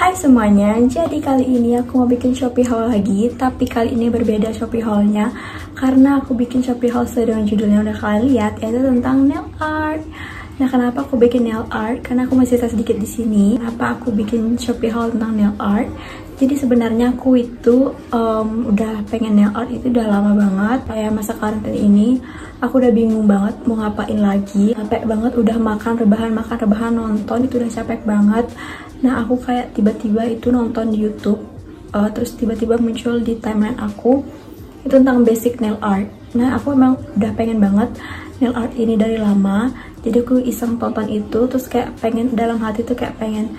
Hai semuanya, jadi kali ini aku mau bikin Shopee haul lagi, tapi kali ini berbeda Shopee haulnya karena aku bikin Shopee haul sesuai dengan judulnya udah kalian lihat, yaitu tentang nail art. Nah, kenapa aku bikin nail art? Karena aku masih cerita sedikit di sini. Kenapa aku bikin Shopee haul tentang nail art? Jadi sebenarnya aku itu udah pengen nail art itu udah lama banget. Kayak masa karantina ini, aku udah bingung banget mau ngapain lagi. Capek banget, udah makan rebahan, nonton itu udah capek banget. Nah, aku kayak tiba-tiba itu nonton di YouTube, terus tiba-tiba muncul di timeline aku itu tentang basic nail art. Nah, aku emang udah pengen banget nail art ini dari lama, jadi aku iseng tonton itu, terus kayak pengen dalam hati tuh kayak pengen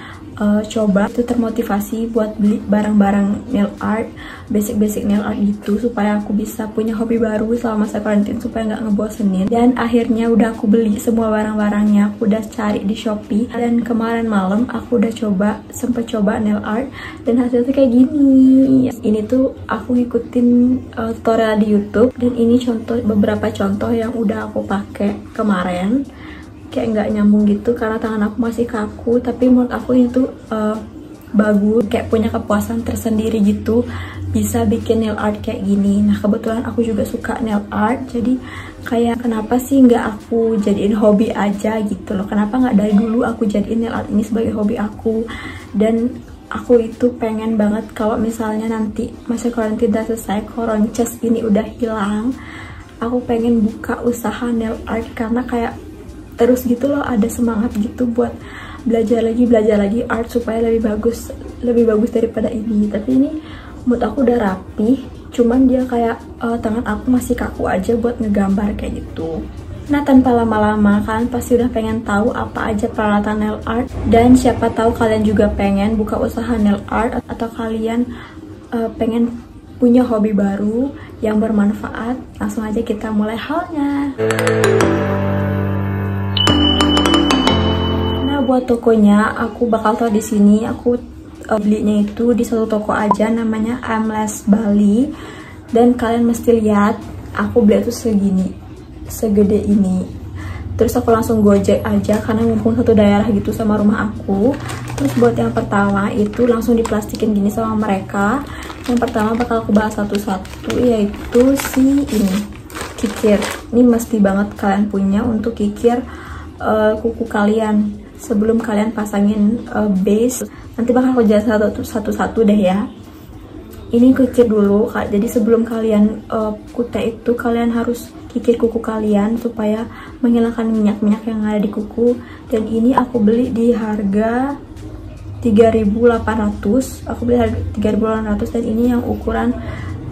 coba, itu termotivasi buat beli barang-barang nail art, basic nail art gitu, supaya aku bisa punya hobi baru selama masa karantina supaya nggak ngebosenin. Dan akhirnya udah aku beli semua barang-barangnya, aku udah cari di Shopee, dan kemarin malam aku udah sempet coba nail art, dan hasilnya kayak gini. Ini tuh aku ngikutin tutorial di YouTube, dan ini beberapa contoh yang udah aku pakai kemarin. Kayak nggak nyambung gitu karena tangan aku masih kaku, tapi menurut aku itu bagus, kayak punya kepuasan tersendiri gitu bisa bikin nail art kayak gini. Nah, kebetulan aku juga suka nail art, jadi kayak kenapa sih nggak aku jadiin hobi aja gitu loh, kenapa nggak dari dulu aku jadiin nail art ini sebagai hobi aku. Dan aku itu pengen banget kalau misalnya nanti masa karantina selesai, koronces ini udah hilang, aku pengen buka usaha nail art karena kayak terus gitu loh, ada semangat gitu buat belajar lagi art supaya lebih bagus daripada ini. Tapi ini menurut aku udah rapi, cuman dia kayak tangan aku masih kaku aja buat ngegambar kayak gitu. Nah, tanpa lama-lama kalian pasti udah pengen tahu apa aja peralatan nail art, dan siapa tahu kalian juga pengen buka usaha nail art, atau kalian pengen punya hobi baru yang bermanfaat. Langsung aja kita mulai haulnya. Buat tokonya aku bakal tahu di sini. Aku belinya itu di satu toko aja, namanya Aimless Bali, dan kalian mesti lihat aku beli itu segede ini. Terus aku langsung gojek aja karena mumpung satu daerah gitu sama rumah aku. Terus buat yang pertama itu langsung diplastikin gini sama mereka. Yang pertama bakal aku bahas satu-satu, yaitu si ini kikir. Ini mesti banget kalian punya untuk kikir kuku kalian sebelum kalian pasangin base. Nanti bakal aku jelasin satu-satu deh ya. Ini kikir dulu, jadi sebelum kalian kutek itu kalian harus kikir kuku kalian supaya menghilangkan minyak-minyak yang ada di kuku. Dan ini aku beli di harga 3.800. Aku beli harga 3.800, dan ini yang ukuran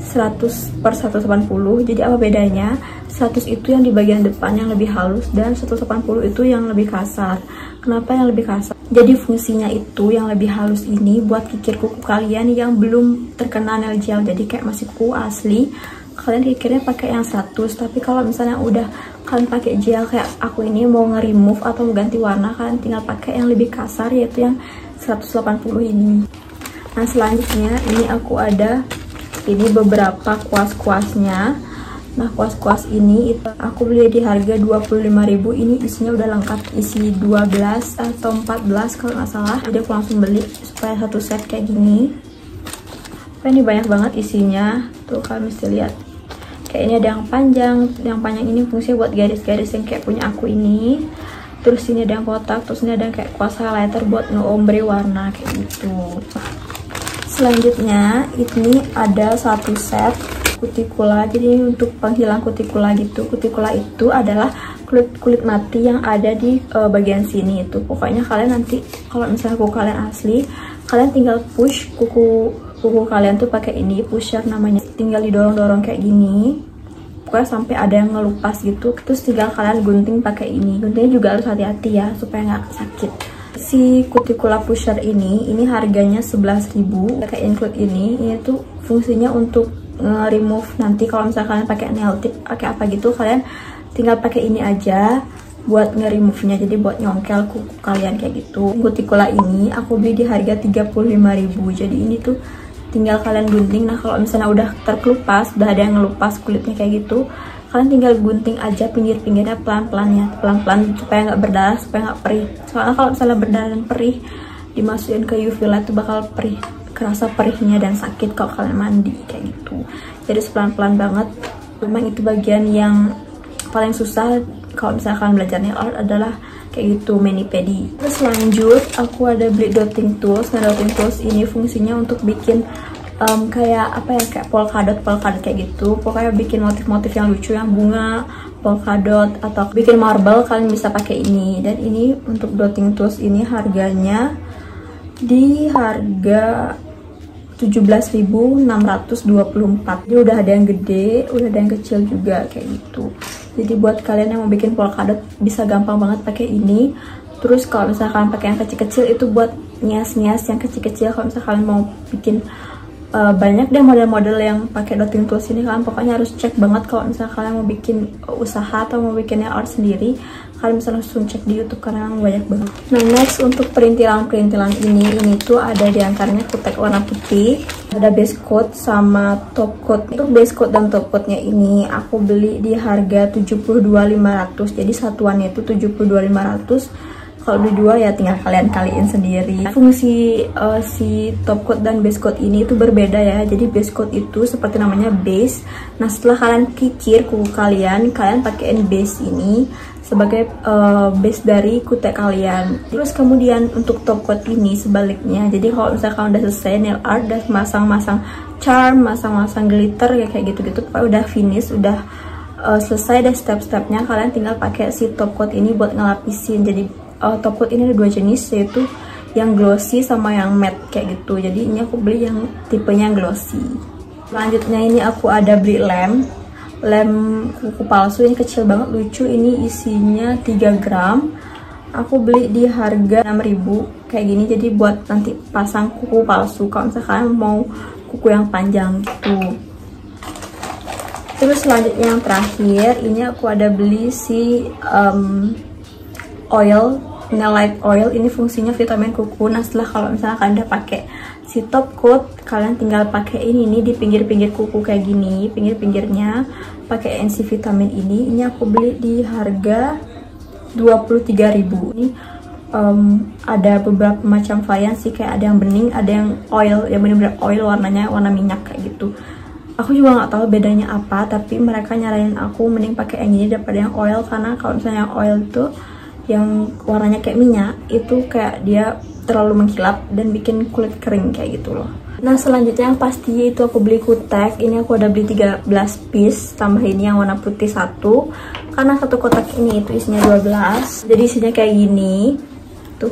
100/180. Jadi apa bedanya? 100 itu yang di bagian depan yang lebih halus, dan 180 itu yang lebih kasar. Kenapa yang lebih kasar? Jadi fungsinya itu yang lebih halus ini buat kikir kuku kalian yang belum terkena nail gel, jadi kayak masih kuku asli, kalian kikirnya pakai yang 100. Tapi kalau misalnya udah kalian pakai gel kayak aku ini, mau nge-remove atau mau ganti warna, kalian tinggal pakai yang lebih kasar, yaitu yang 180 ini. Nah, selanjutnya ini aku ada ini beberapa kuas-kuasnya. Nah, kuas-kuas ini aku beli di harga 25.000. Ini isinya udah lengkap, isi 12 atau 14 kalau nggak salah. Jadi aku langsung beli supaya satu set kayak gini. Ini banyak banget isinya, tuh kalian mesti lihat. Kayak ini ada yang panjang ini fungsinya buat garis-garis yang kayak punya aku ini. Terus ini ada yang kotak, terus ini ada yang kayak kuas highlighter buat nge-ombre warna kayak gitu. Selanjutnya ini ada satu set kutikula, jadi untuk penghilang kutikula gitu. Kutikula itu adalah kulit mati yang ada di bagian sini itu. Pokoknya kalian nanti kalau misalnya kuku kalian asli, kalian tinggal push kuku kalian tuh pakai ini pusher namanya. Tinggal didorong-dorong kayak gini, pokoknya sampai ada yang ngelupas gitu. Terus tinggal kalian gunting pakai ini. Guntingnya juga harus hati-hati ya supaya nggak sakit. Si cuticula pusher ini harganya 11.000. Kayak include ini tuh fungsinya untuk remove nanti kalau misalnya kalian pakai nail tip, pakai apa gitu, kalian tinggal pakai ini aja buat nge-remove-nya, jadi buat nyongkel kuku kalian kayak gitu. Cuticula ini aku beli di harga 35.000. jadi ini tuh tinggal kalian gunting. Nah, kalau misalnya udah terkelupas, udah ada yang ngelupas kulitnya kayak gitu, kalian tinggal gunting aja pinggir-pinggirnya pelan-pelan supaya nggak berdarah, supaya nggak perih. Soalnya kalau misalnya berdarah dan perih dimasukin ke UV light tuh bakal perih, kerasa perihnya dan sakit kalau kalian mandi kayak gitu. Jadi pelan-pelan banget. Memang itu bagian yang paling susah kalau misalkan belajar nail art adalah kayak gitu, mani pedi. Terus lanjut aku ada beli dotting tools. Nah, dotting tools ini fungsinya untuk bikin kayak apa ya, kayak polka dot kayak gitu. Pokoknya bikin motif-motif yang lucu, yang bunga, polka dot, atau bikin marble kalian bisa pakai ini. Dan ini untuk dotting tools ini harganya di harga 17.624. Jadi udah ada yang gede, udah ada yang kecil juga kayak gitu. Jadi buat kalian yang mau bikin polka dot bisa gampang banget pakai ini. Terus kalau misalkan pakai yang kecil-kecil itu buat nias-nias yang kecil-kecil. Kalau misalkan kalian mau bikin banyak deh model-model yang pakai dotting tools ini, kalian pokoknya harus cek banget. Kalau misalnya kalian mau bikin usaha atau mau bikinnya art sendiri, kalian bisa langsung cek di YouTube karena banyak banget. Nah, next untuk perintilan ini tuh ada diantaranya kutek warna putih, ada base coat sama top coat. Untuk base coat dan top coatnya ini aku beli di harga 72.500. Jadi satuannya itu 72.500. Kalau beli dua ya tinggal kalian kaliin sendiri. Fungsi si top coat dan base coat ini itu berbeda ya. Jadi base coat itu seperti namanya base. Nah, setelah kalian kikir kuku kalian pakaiin base ini sebagai base dari kutek kalian. Terus kemudian untuk top coat ini sebaliknya. Jadi kalau misalkan udah selesai nail art, udah masang-masang charm, masang-masang glitter kayak gitu-gitu, udah finish, udah selesai deh step-stepnya, kalian tinggal pakai si top coat ini buat ngelapisin. Jadi top coat ini ada dua jenis, yaitu yang glossy sama yang matte kayak gitu. Jadi ini aku beli yang tipenya glossy. Selanjutnya ini aku ada beli lem kuku palsu, ini kecil banget, lucu. Ini isinya 3 gram. Aku beli di harga 6.000 kayak gini. Jadi buat nanti pasang kuku palsu kalau misalkan mau kuku yang panjang gitu. Terus selanjutnya yang terakhir ini aku ada beli si oil, nail light oil. Ini fungsinya vitamin kuku. Nah, setelah kalau misalnya kalian udah pakai si top coat, kalian tinggal pakai ini nih di pinggir-pinggir kuku kayak gini, pinggir-pinggirnya pakai NC vitamin ini. Ini aku beli di harga 23.000. Ini ada beberapa macam varian sih, kayak ada yang bening, ada yang oil, yang bener-bener oil, warnanya warna minyak kayak gitu. Aku juga nggak tahu bedanya apa, tapi mereka nyaranin aku mending pakai yang ini daripada yang oil, karena kalau misalnya yang oil tuh yang warnanya kayak minyak itu kayak dia terlalu mengkilap dan bikin kulit kering kayak gitu loh. Nah, selanjutnya yang pasti itu aku beli kutek. Ini aku udah beli 13 piece, tambah ini yang warna putih 1, karena satu kotak ini itu isinya 12. Jadi isinya kayak gini tuh,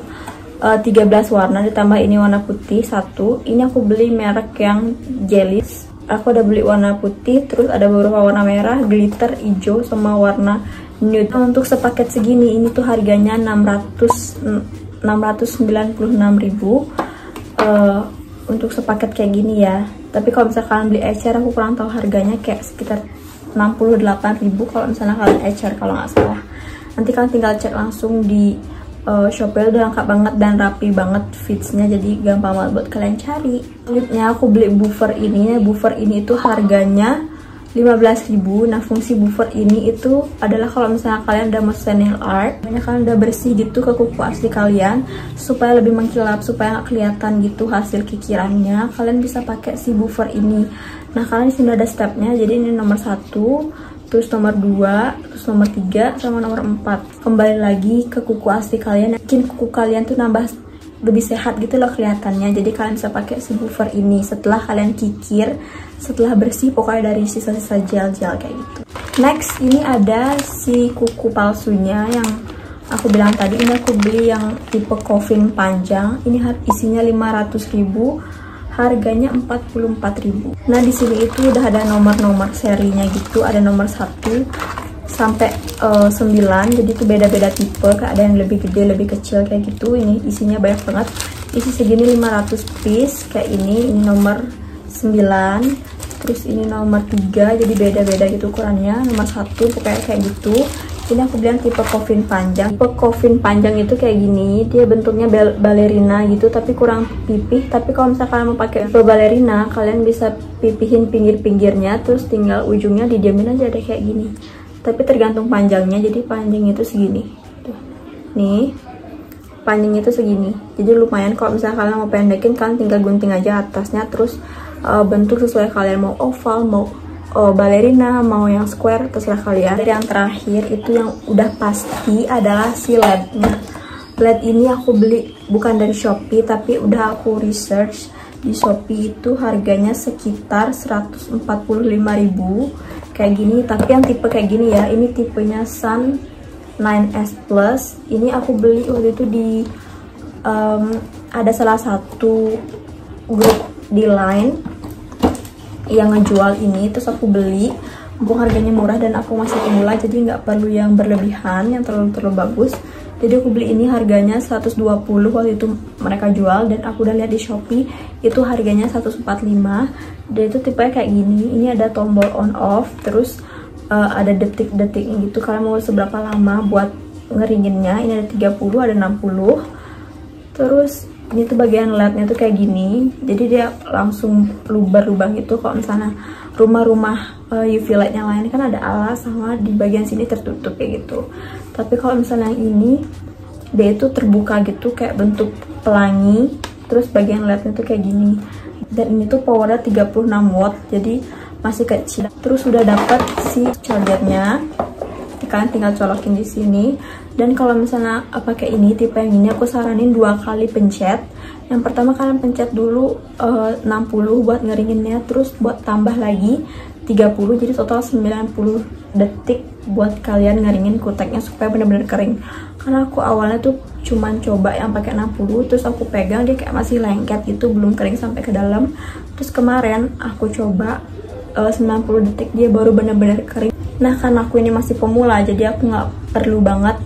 13 warna ditambah ini warna putih 1. Ini aku beli merek yang Jellies. Aku udah beli warna putih, terus ada beberapa warna merah, glitter, hijau, sama warna nude. Nah, untuk sepaket segini ini tuh harganya 696.000 untuk sepaket kayak gini ya. Tapi kalau misalkan beli ecer, aku kurang tahu harganya, kayak sekitar 68.000 kalau misalnya kalian ecer kalau nggak salah. Nanti kalian tinggal cek langsung di Shopee, udah lengkap banget dan rapi banget fitsnya, jadi gampang banget buat kalian cari. Selanjutnya aku beli buffer ini. Buffer ini itu harganya 15.000. Nah, fungsi buffer ini itu adalah kalau misalnya kalian udah mau selesai nail art, banyak kalian udah bersih gitu ke kuku asli kalian, supaya lebih mengkilap, supaya nggak kelihatan gitu hasil kikirannya, kalian bisa pakai si buffer ini. Nah, kalian di sini ada stepnya. Jadi ini nomor 1, terus nomor 2, terus nomor 3, sama nomor 4. Kembali lagi ke kuku asli kalian, bikin kuku kalian tuh nambah lebih sehat gitu loh kelihatannya. Jadi kalian bisa pakai si buffer ini setelah kalian kikir, setelah bersih pokoknya dari sisa-sisa gel-gel kayak gitu. Next, ini ada si kuku palsunya yang aku bilang tadi. Ini aku beli yang tipe coffin panjang. Ini isinya 500.000. Harganya 44.000. Nah, di sini itu udah ada nomor-nomor serinya gitu, ada nomor 1 sampai 9. Jadi itu beda-beda tipe, kayak ada yang lebih gede, lebih kecil kayak gitu. Ini isinya banyak banget. Isi segini 500 piece kayak ini nomor 9. Terus ini nomor 3, jadi beda-beda gitu ukurannya. Nomor 1 pokoknya kayak gitu. Ini aku bilang tipe coffin panjang. Tipe coffin panjang itu kayak gini, dia bentuknya balerina gitu, tapi kurang pipih. Tapi kalau misalkan kalian mau pakai tipe balerina, kalian bisa pipihin pinggir-pinggirnya, terus tinggal ujungnya didiamin aja deh kayak gini. Tapi tergantung panjangnya, jadi panjang itu segini. Tuh. Nih, panjangnya itu segini. Jadi lumayan kalau misalnya kalian mau pendekin, kalian tinggal gunting aja atasnya, terus bentuk sesuai kalian, mau oval, mau ballerina, mau yang square, terserah kalian. Dan yang terakhir itu yang udah pasti adalah si lednya. Led ini aku beli bukan dari Shopee, tapi udah aku research di Shopee, itu harganya sekitar 145.000 kayak gini. Tapi yang tipe kayak gini ya, ini tipenya Sun 9S Plus. Ini aku beli waktu itu di ada salah satu grup di Line yang ngejual ini, terus aku beli. Mumpung harganya murah dan aku masih pemula, jadi nggak perlu yang berlebihan, yang terlalu bagus. Jadi aku beli ini harganya 120 waktu itu mereka jual, dan aku udah lihat di Shopee itu harganya 145. Dan itu tipenya kayak gini. Ini ada tombol on off, terus ada detik-detik gitu, kalian mau seberapa lama buat ngeringinnya. Ini ada 30, ada 60. Terus ini tuh bagian lednya tuh kayak gini, jadi dia langsung lubang gitu. Kalau misalnya rumah-rumah UV light yang lain kan ada alas sama di bagian sini tertutup kayak gitu. Tapi kalau misalnya yang ini dia itu terbuka gitu, kayak bentuk pelangi. Terus bagian lednya tuh kayak gini, dan ini tuh powernya 36 watt, jadi masih kecil. Terus udah dapat si chargernya, kalian tinggal colokin di sini. Dan kalau misalnya pakai ini, tipe yang ini, aku saranin 2 kali pencet. Yang pertama kalian pencet dulu 60 buat ngeringinnya, terus buat tambah lagi 30, jadi total 90 detik buat kalian ngeringin kuteknya supaya benar-benar kering. Karena aku awalnya tuh cuman coba yang pakai 60, terus aku pegang dia kayak masih lengket gitu, belum kering sampai ke dalam. Terus kemarin aku coba 90 detik, dia baru benar-benar kering. Nah, karena aku ini masih pemula, jadi aku nggak perlu banget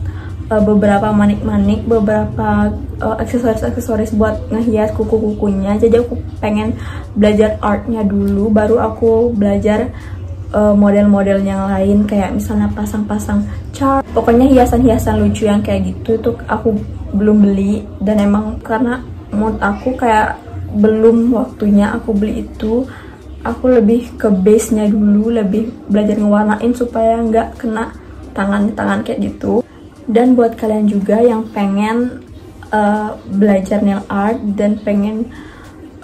beberapa manik-manik, beberapa aksesoris buat ngehias kuku-kukunya. Jadi aku pengen belajar artnya dulu, baru aku belajar model-model yang lain, kayak misalnya pasang-pasang chart. Pokoknya hiasan-hiasan lucu yang kayak gitu tuh aku belum beli. Dan emang karena menurut aku kayak belum waktunya aku beli itu. Aku lebih ke base-nya dulu, lebih belajar ngewarnain supaya nggak kena tangan kayak gitu. Dan buat kalian juga yang pengen belajar nail art dan pengen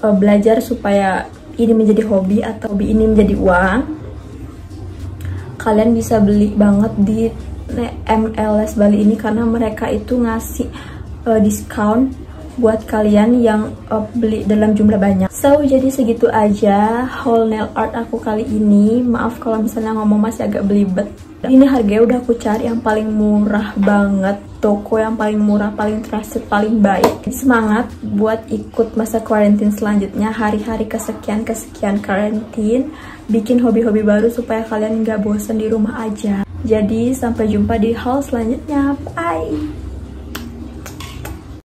belajar supaya ini menjadi hobi atau hobi ini menjadi uang, kalian bisa beli banget di MLS Bali ini, karena mereka itu ngasih diskon buat kalian yang beli dalam jumlah banyak. So, jadi segitu aja haul nail art aku kali ini. Maaf kalau misalnya ngomong masih agak belibet. Ini harganya udah aku cari yang paling murah banget, toko yang paling murah, paling trusted, paling baik. Semangat buat ikut masa quarantine selanjutnya, hari-hari kesekian quarantine, bikin hobi-hobi baru supaya kalian nggak bosan di rumah aja. Jadi sampai jumpa di haul selanjutnya, bye.